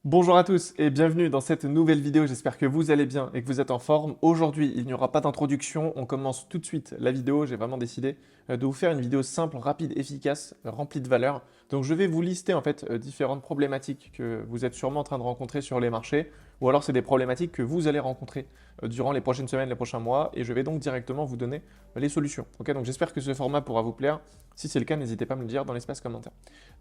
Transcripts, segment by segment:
Bonjour à tous et bienvenue dans cette nouvelle vidéo, j'espère que vous allez bien et que vous êtes en forme. Aujourd'hui, il n'y aura pas d'introduction, on commence tout de suite la vidéo. J'ai vraiment décidé de vous faire une vidéo simple, rapide, efficace, remplie de valeur. Donc je vais vous lister en fait différentes problématiques que vous êtes sûrement en train de rencontrer sur les marchés, ou alors c'est des problématiques que vous allez rencontrer durant les prochaines semaines, les prochains mois, et je vais donc directement vous donner les solutions. Ok, donc j'espère que ce format pourra vous plaire. Si c'est le cas, n'hésitez pas à me le dire dans l'espace commentaire.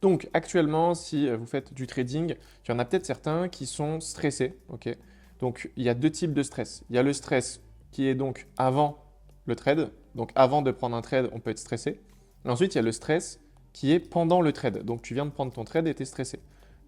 Donc actuellement, si vous faites du trading, il y en a peut-être certains qui sont stressés, ok? Donc, il y a deux types de stress. Il y a le stress qui est donc avant le trade. Donc, avant de prendre un trade, on peut être stressé. Et ensuite, il y a le stress qui est pendant le trade. Donc, tu viens de prendre ton trade et tu es stressé.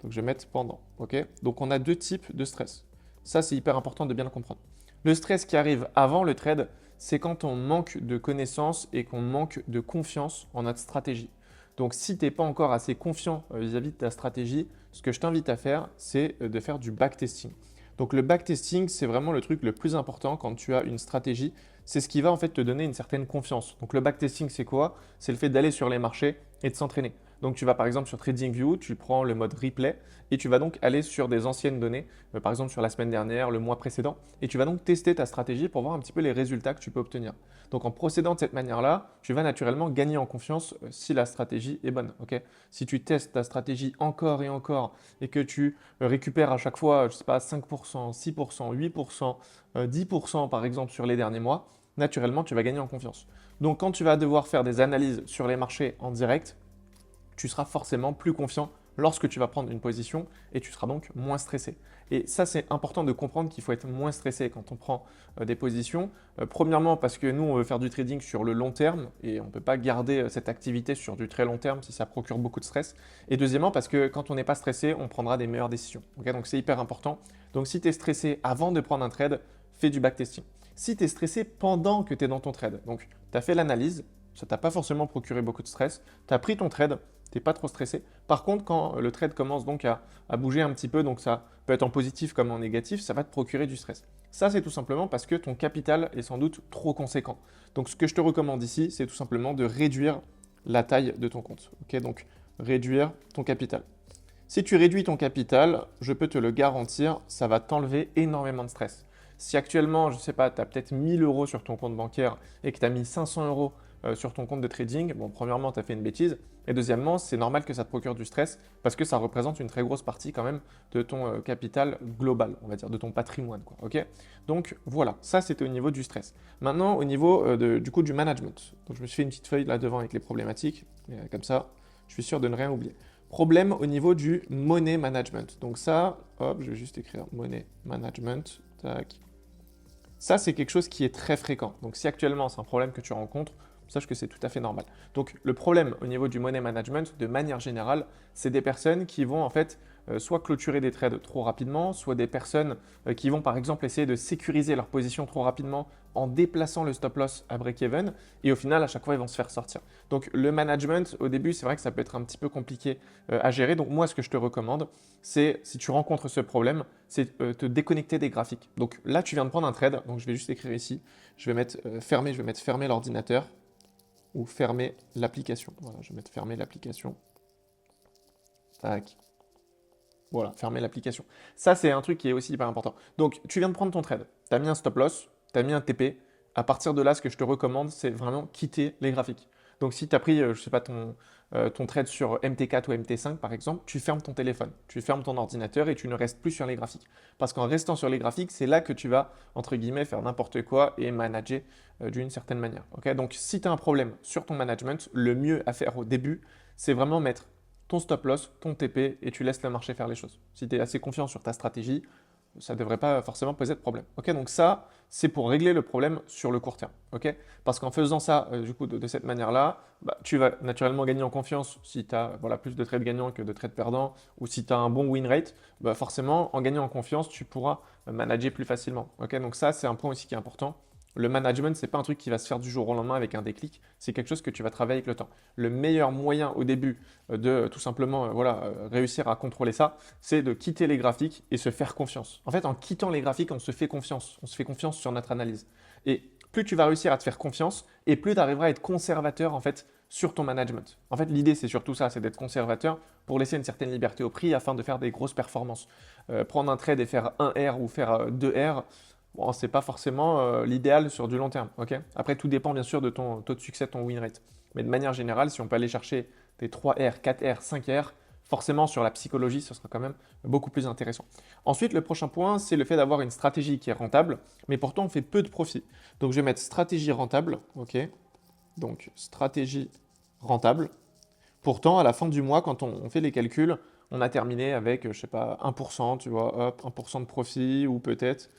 Donc, je vais mettre pendant, ok? Donc, on a deux types de stress. Ça, c'est hyper important de bien le comprendre. Le stress qui arrive avant le trade, c'est quand on manque de connaissances et qu'on manque de confiance en notre stratégie. Donc, si tu n'es pas encore assez confiant vis-à-vis de ta stratégie, ce que je t'invite à faire, c'est de faire du backtesting. Donc, le backtesting, c'est vraiment le truc le plus important quand tu as une stratégie. C'est ce qui va en fait te donner une certaine confiance. Donc, le backtesting, c'est quoi? C'est le fait d'aller sur les marchés et de s'entraîner. Donc, tu vas par exemple sur TradingView, tu prends le mode replay et tu vas donc aller sur des anciennes données, par exemple sur la semaine dernière, le mois précédent, et tu vas donc tester ta stratégie pour voir un petit peu les résultats que tu peux obtenir. Donc en procédant de cette manière-là, tu vas naturellement gagner en confiance si la stratégie est bonne. Ok, si tu testes ta stratégie encore et encore et que tu récupères à chaque fois, je sais pas, 5%, 6%, 8%, 10% par exemple sur les derniers mois, naturellement tu vas gagner en confiance. Donc quand tu vas devoir faire des analyses sur les marchés en direct, tu seras forcément plus confiant lorsque tu vas prendre une position et tu seras donc moins stressé. Et ça, c'est important de comprendre qu'il faut être moins stressé quand on prend des positions. Premièrement, parce que nous, on veut faire du trading sur le long terme et on ne peut pas garder cette activité sur du très long terme si ça procure beaucoup de stress. Et deuxièmement, parce que quand on n'est pas stressé, on prendra des meilleures décisions. Okay, donc c'est hyper important. Donc si tu es stressé avant de prendre un trade, fais du backtesting. Si tu es stressé pendant que tu es dans ton trade, donc tu as fait l'analyse, ça t'a pas forcément procuré beaucoup de stress, tu as pris ton trade, tu n'es pas trop stressé. Par contre, quand le trade commence donc à bouger un petit peu, donc ça peut être en positif comme en négatif, ça va te procurer du stress. Ça, c'est tout simplement parce que ton capital est sans doute trop conséquent. Donc, ce que je te recommande ici, c'est tout simplement de réduire la taille de ton compte. Ok, donc, réduire ton capital. Si tu réduis ton capital, je peux te le garantir, ça va t'enlever énormément de stress. Si actuellement, je ne sais pas, tu as peut-être 1000 euros sur ton compte bancaire et que tu as mis 500 euros sur ton compte de trading, bon, premièrement, tu as fait une bêtise. Et deuxièmement, c'est normal que ça te procure du stress parce que ça représente une très grosse partie quand même de ton capital global, on va dire, de ton patrimoine. Quoi, ok, donc voilà, ça c'était au niveau du stress. Maintenant, au niveau du coup du management. Donc je me suis fait une petite feuille là devant avec les problématiques. Et, comme ça, je suis sûr de ne rien oublier. Problème au niveau du money management. Donc ça, hop, je vais juste écrire money management. Tac. Ça, c'est quelque chose qui est très fréquent. Donc si actuellement c'est un problème que tu rencontres, sache que c'est tout à fait normal. Donc le problème au niveau du money management, de manière générale, c'est des personnes qui vont en fait soit clôturer des trades trop rapidement, soit des personnes qui vont par exemple essayer de sécuriser leur position trop rapidement en déplaçant le stop loss à break-even et au final à chaque fois ils vont se faire sortir. Donc le management au début c'est vrai que ça peut être un petit peu compliqué à gérer. Donc moi ce que je te recommande c'est si tu rencontres ce problème, c'est te déconnecter des graphiques. Donc là tu viens de prendre un trade, donc je vais juste écrire ici, je vais mettre fermer, je vais mettre fermer l'ordinateur ou fermer l'application. Voilà, je vais mettre fermer l'application. Tac. Voilà, fermer l'application. Ça, c'est un truc qui est aussi hyper important. Donc, tu viens de prendre ton trade. Tu as mis un stop loss, tu as mis un TP. À partir de là, ce que je te recommande, c'est vraiment quitter les graphiques. Donc, si tu as pris, je ne sais pas, ton trade sur MT4 ou MT5, par exemple, tu fermes ton téléphone, tu fermes ton ordinateur et tu ne restes plus sur les graphiques. Parce qu'en restant sur les graphiques, c'est là que tu vas, entre guillemets, faire n'importe quoi et manager d'une certaine manière. Okay, donc, si tu as un problème sur ton management, le mieux à faire au début, c'est vraiment mettre ton stop loss, ton TP et tu laisses le marché faire les choses. Si tu es assez confiant sur ta stratégie, ça ne devrait pas forcément poser de problème. Ok, donc ça, c'est pour régler le problème sur le court terme. Ok, parce qu'en faisant ça, du coup, de cette manière-là, bah, tu vas naturellement gagner en confiance si tu as voilà, plus de trades gagnants que de trades perdants, ou si tu as un bon win rate, bah, forcément, en gagnant en confiance, tu pourras manager plus facilement. Ok, donc ça, c'est un point aussi qui est important. Le management, ce n'est pas un truc qui va se faire du jour au lendemain avec un déclic, c'est quelque chose que tu vas travailler avec le temps. Le meilleur moyen au début de tout simplement voilà, réussir à contrôler ça, c'est de quitter les graphiques et se faire confiance. En fait, en quittant les graphiques, on se fait confiance sur notre analyse. Et plus tu vas réussir à te faire confiance, et plus tu arriveras à être conservateur en fait sur ton management. En fait, l'idée, c'est surtout ça, c'est d'être conservateur pour laisser une certaine liberté au prix afin de faire des grosses performances. Prendre un trade et faire 1 R ou faire 2 R, bon, c'est pas forcément l'idéal sur du long terme. Ok. Après, tout dépend bien sûr de ton taux de succès, ton win rate. Mais de manière générale, si on peut aller chercher des 3 R, 4 R, 5 R, forcément sur la psychologie, ce sera quand même beaucoup plus intéressant. Ensuite, le prochain point, c'est le fait d'avoir une stratégie qui est rentable, mais pourtant on fait peu de profit. Donc je vais mettre stratégie rentable, ok. Donc stratégie rentable. Pourtant, à la fin du mois, quand on fait les calculs, on a terminé avec, je sais pas, 1%, tu vois, hop, 1% de profit, ou peut-être,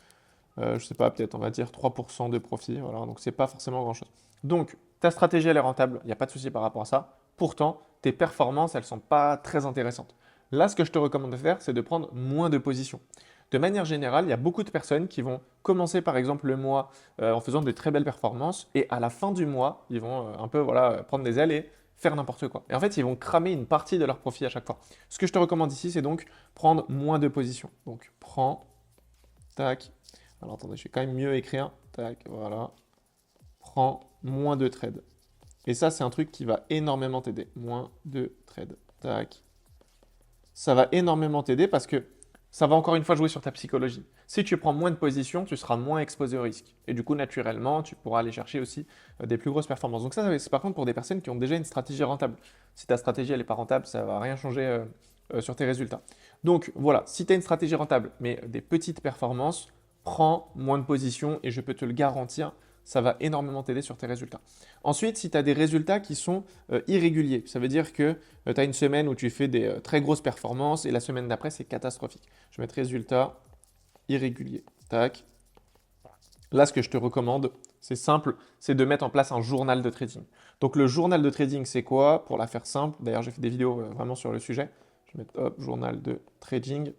je sais pas, peut-être on va dire 3% de profit, voilà, donc c'est pas forcément grand-chose. Donc, ta stratégie, elle est rentable, il n'y a pas de souci par rapport à ça. Pourtant, tes performances, elles sont pas très intéressantes. Là, ce que je te recommande de faire, c'est de prendre moins de positions. De manière générale, il y a beaucoup de personnes qui vont commencer par exemple le mois en faisant de très belles performances et à la fin du mois, ils vont un peu voilà, prendre des ailes et faire n'importe quoi. Et en fait, ils vont cramer une partie de leur profit à chaque fois. Ce que je te recommande ici, c'est donc prendre moins de positions. Donc, prends, tac. Alors attendez, je vais quand même mieux écrire. Tac, voilà. Prends moins de trades. Et ça, c'est un truc qui va énormément t'aider. Moins de trades. Tac. Ça va énormément t'aider parce que ça va encore une fois jouer sur ta psychologie. Si tu prends moins de positions, tu seras moins exposé au risque. Et du coup, naturellement, tu pourras aller chercher aussi des plus grosses performances. Donc ça, c'est par contre pour des personnes qui ont déjà une stratégie rentable. Si ta stratégie, elle n'est pas rentable, ça ne va rien changer sur tes résultats. Donc voilà, si tu as une stratégie rentable, mais des petites performances, prends moins de positions et je peux te le garantir, ça va énormément t'aider sur tes résultats. Ensuite, si tu as des résultats qui sont irréguliers, ça veut dire que tu as une semaine où tu fais des très grosses performances et la semaine d'après, c'est catastrophique. Je vais mettre résultats irréguliers. Tac. Là, ce que je te recommande, c'est simple, c'est de mettre en place un journal de trading. Donc le journal de trading, c'est quoi? Pour la faire simple, d'ailleurs, j'ai fait des vidéos vraiment sur le sujet. Je vais mettre hop, journal de trading.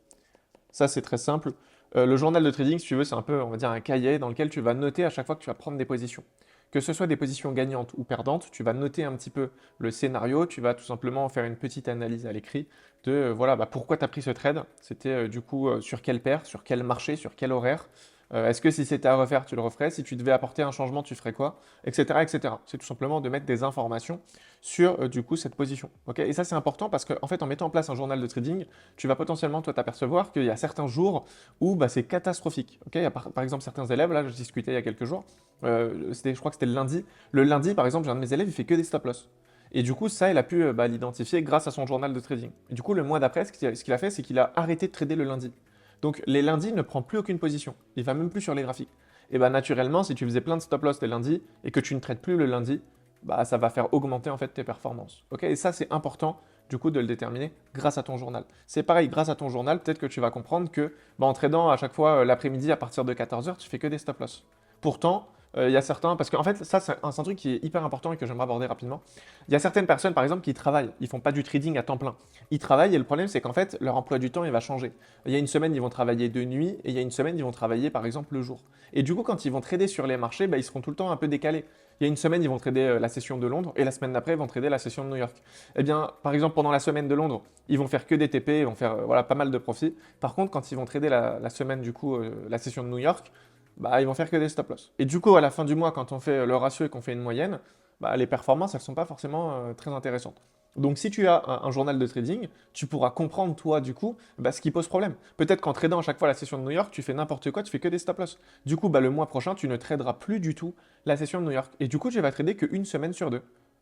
Ça, c'est très simple. Le journal de trading, si tu veux, c'est un peu, on va dire, un cahier dans lequel tu vas noter à chaque fois que tu vas prendre des positions. Que ce soit des positions gagnantes ou perdantes, tu vas noter un petit peu le scénario, tu vas tout simplement faire une petite analyse à l'écrit de voilà, bah, pourquoi tu as pris ce trade, c'était du coup sur quelle paire, sur quel marché, sur quel horaire. Est-ce que si c'était à refaire, tu le referais? Si tu devais apporter un changement, tu ferais quoi? Etc. etc. C'est tout simplement de mettre des informations sur du coup cette position. Okay, et ça, c'est important parce qu'en fait, en mettant en place un journal de trading, tu vas potentiellement toi t'apercevoir qu'il y a certains jours où bah, c'est catastrophique. Okay, il y a par exemple certains élèves, là, je discutais il y a quelques jours, je crois que c'était le lundi. Le lundi, par exemple, j'ai un de mes élèves, il fait que des stop loss. Et du coup, ça, il a pu bah, l'identifier grâce à son journal de trading. Et du coup, le mois d'après, ce qu'il a fait, c'est qu'il a arrêté de trader le lundi. Donc les lundis, il ne prend plus aucune position. Il va même plus sur les graphiques. Et bah naturellement, si tu faisais plein de stop loss les lundis et que tu ne traites plus le lundi, bah ça va faire augmenter en fait tes performances. Ok, et ça c'est important du coup de le déterminer grâce à ton journal. C'est pareil, grâce à ton journal, peut-être que tu vas comprendre que bah, en tradant à chaque fois l'après-midi à partir de 14h, tu fais que des stop loss. Pourtant, il y a certains, parce qu'en fait, ça, c'est un truc qui est hyper important et que j'aimerais aborder rapidement. Il y a certaines personnes, par exemple, qui travaillent. Ils font pas du trading à temps plein. Ils travaillent et le problème, c'est qu'en fait, leur emploi du temps, il va changer. Il y a une semaine, ils vont travailler de nuit et il y a une semaine, ils vont travailler, par exemple, le jour. Et du coup, quand ils vont trader sur les marchés, bah, ils seront tout le temps un peu décalés. Il y a une semaine, ils vont trader la session de Londres et la semaine d'après, ils vont trader la session de New York. Eh bien, par exemple, pendant la semaine de Londres, ils vont faire que des TP, ils vont faire voilà, pas mal de profits. Par contre, quand ils vont trader la semaine, du coup, la session de New York, bah, ils vont faire que des stop loss. Et du coup, à la fin du mois, quand on fait le ratio et qu'on fait une moyenne, bah, les performances, elles ne sont pas forcément très intéressantes. Donc, si tu as un journal de trading, tu pourras comprendre, toi, du coup, bah, ce qui pose problème. Peut-être qu'en tradant à chaque fois la session de New York, tu fais n'importe quoi, tu fais que des stop loss. Du coup, bah, le mois prochain, tu ne traderas plus du tout la session de New York. Et du coup, tu vas trader qu'une semaine sur deux.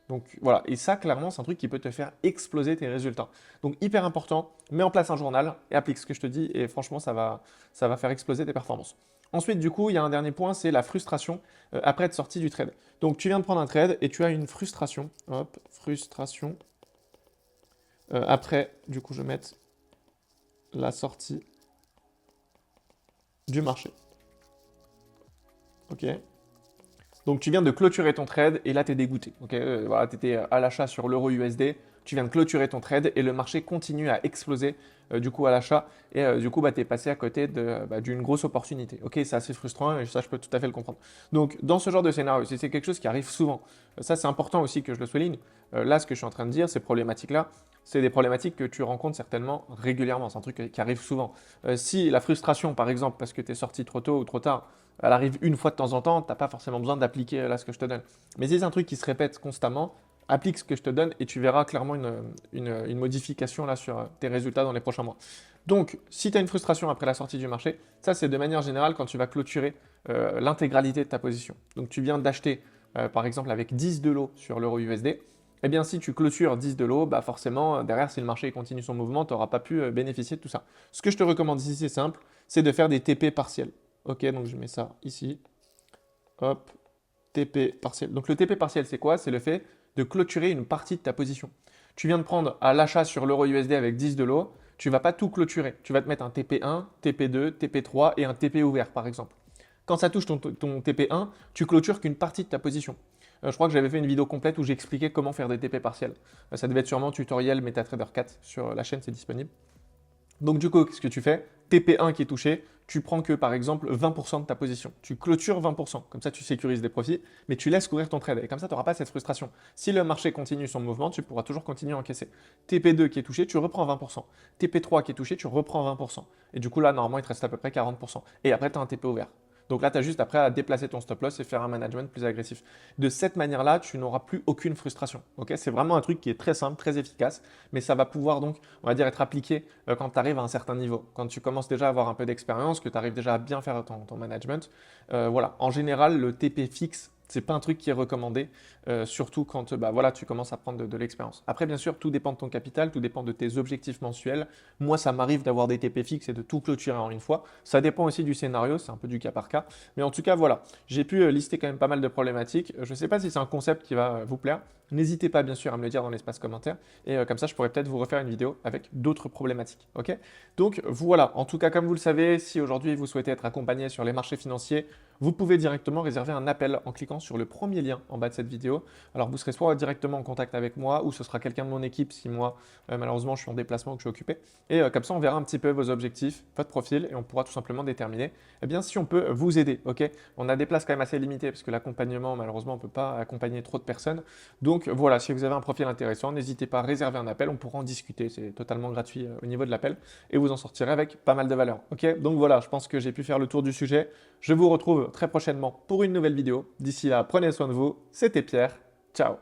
Donc voilà, et ça clairement c'est un truc qui peut te faire exploser tes résultats. Donc hyper important, mets en place un journal et applique ce que je te dis et franchement ça va faire exploser tes performances. Ensuite du coup il y a un dernier point, c'est la frustration après être sorti du trade. Donc tu viens de prendre un trade et tu as une frustration, hop, frustration. Après du coup je vais mettre la sortie du marché. Ok. Donc tu viens de clôturer ton trade et là tu es dégoûté. Okay, voilà, tu étais à l'achat sur l'euro USD, tu viens de clôturer ton trade et le marché continue à exploser du coup à l'achat et du coup bah, tu es passé à côté d'une grosse opportunité. Ok, c'est assez frustrant et ça je peux tout à fait le comprendre. Donc dans ce genre de scénario, si c'est quelque chose qui arrive souvent, ça c'est important aussi que je le souligne. Là ce que je suis en train de dire, ces problématiques-là, c'est des problématiques que tu rencontres certainement régulièrement, c'est un truc qui arrive souvent. Si la frustration par exemple parce que tu es sorti trop tôt ou trop tard, elle arrive une fois de temps en temps, tu n'as pas forcément besoin d'appliquer là ce que je te donne. Mais si c'est un truc qui se répète constamment, applique ce que je te donne et tu verras clairement une modification là sur tes résultats dans les prochains mois. Donc, si tu as une frustration après la sortie du marché, ça c'est de manière générale quand tu vas clôturer l'intégralité de ta position. Donc, tu viens d'acheter par exemple avec 10 de l'eau sur l'euro USD. Eh bien, si tu clôtures 10 de l'eau, bah forcément, derrière, si le marché continue son mouvement, tu n'auras pas pu bénéficier de tout ça. Ce que je te recommande ici, c'est simple, c'est de faire des TP partiels. Ok, donc je mets ça ici. Hop, TP partiel. Donc le TP partiel, c'est quoi? C'est le fait de clôturer une partie de ta position. Tu viens de prendre à l'achat sur l'euro USD avec 10 de l'eau, tu ne vas pas tout clôturer. Tu vas te mettre un TP1, TP2, TP3 et un TP ouvert, par exemple. Quand ça touche ton TP1, tu clôtures qu'une partie de ta position. Je crois que j'avais fait une vidéo complète où j'expliquais comment faire des TP partiels. Ça devait être sûrement tutoriel MetaTrader 4 sur la chaîne, c'est disponible. Donc du coup, qu'est-ce que tu fais? TP1 qui est touché, tu prends que par exemple 20% de ta position. Tu clôtures 20%, comme ça tu sécurises des profits, mais tu laisses courir ton trade. Et comme ça, tu n'auras pas cette frustration. Si le marché continue son mouvement, tu pourras toujours continuer à encaisser. TP2 qui est touché, tu reprends 20%. TP3 qui est touché, tu reprends 20%. Et du coup là, normalement, il te reste à peu près 40%. Et après, tu as un TP ouvert. Donc là, tu as juste après à déplacer ton stop loss et faire un management plus agressif. De cette manière-là, tu n'auras plus aucune frustration. Okay, c'est vraiment un truc qui est très simple, très efficace, mais ça va pouvoir donc, on va dire, être appliqué quand tu arrives à un certain niveau. Quand tu commences déjà à avoir un peu d'expérience, que tu arrives déjà à bien faire ton management. Voilà. En général, le TP fixe, c'est pas un truc qui est recommandé, surtout quand bah, voilà, tu commences à prendre de l'expérience. Après, bien sûr, tout dépend de ton capital, tout dépend de tes objectifs mensuels. Moi, ça m'arrive d'avoir des TP fixes et de tout clôturer en une fois. Ça dépend aussi du scénario, c'est un peu du cas par cas. Mais en tout cas, voilà, j'ai pu lister quand même pas mal de problématiques. Je ne sais pas si c'est un concept qui va vous plaire. N'hésitez pas, bien sûr, à me le dire dans l'espace commentaire. Et comme ça, je pourrais peut-être vous refaire une vidéo avec d'autres problématiques. Ok? Donc voilà, en tout cas, comme vous le savez, si aujourd'hui vous souhaitez être accompagné sur les marchés financiers, vous pouvez directement réserver un appel en cliquant sur le premier lien en bas de cette vidéo. Alors vous serez soit directement en contact avec moi ou ce sera quelqu'un de mon équipe si moi malheureusement je suis en déplacement ou que je suis occupé. Et comme ça on verra un petit peu vos objectifs, votre profil et on pourra tout simplement déterminer bien si on peut vous aider. Ok, on a des places quand même assez limitées parce que l'accompagnement malheureusement on ne peut pas accompagner trop de personnes. Donc voilà, si vous avez un profil intéressant, n'hésitez pas à réserver un appel, on pourra en discuter, c'est totalement gratuit au niveau de l'appel et vous en sortirez avec pas mal de valeur. Ok, donc voilà, je pense que j'ai pu faire le tour du sujet. Je vous retrouve très prochainement pour une nouvelle vidéo. D'ici là, prenez soin de vous. C'était Pierre. Ciao.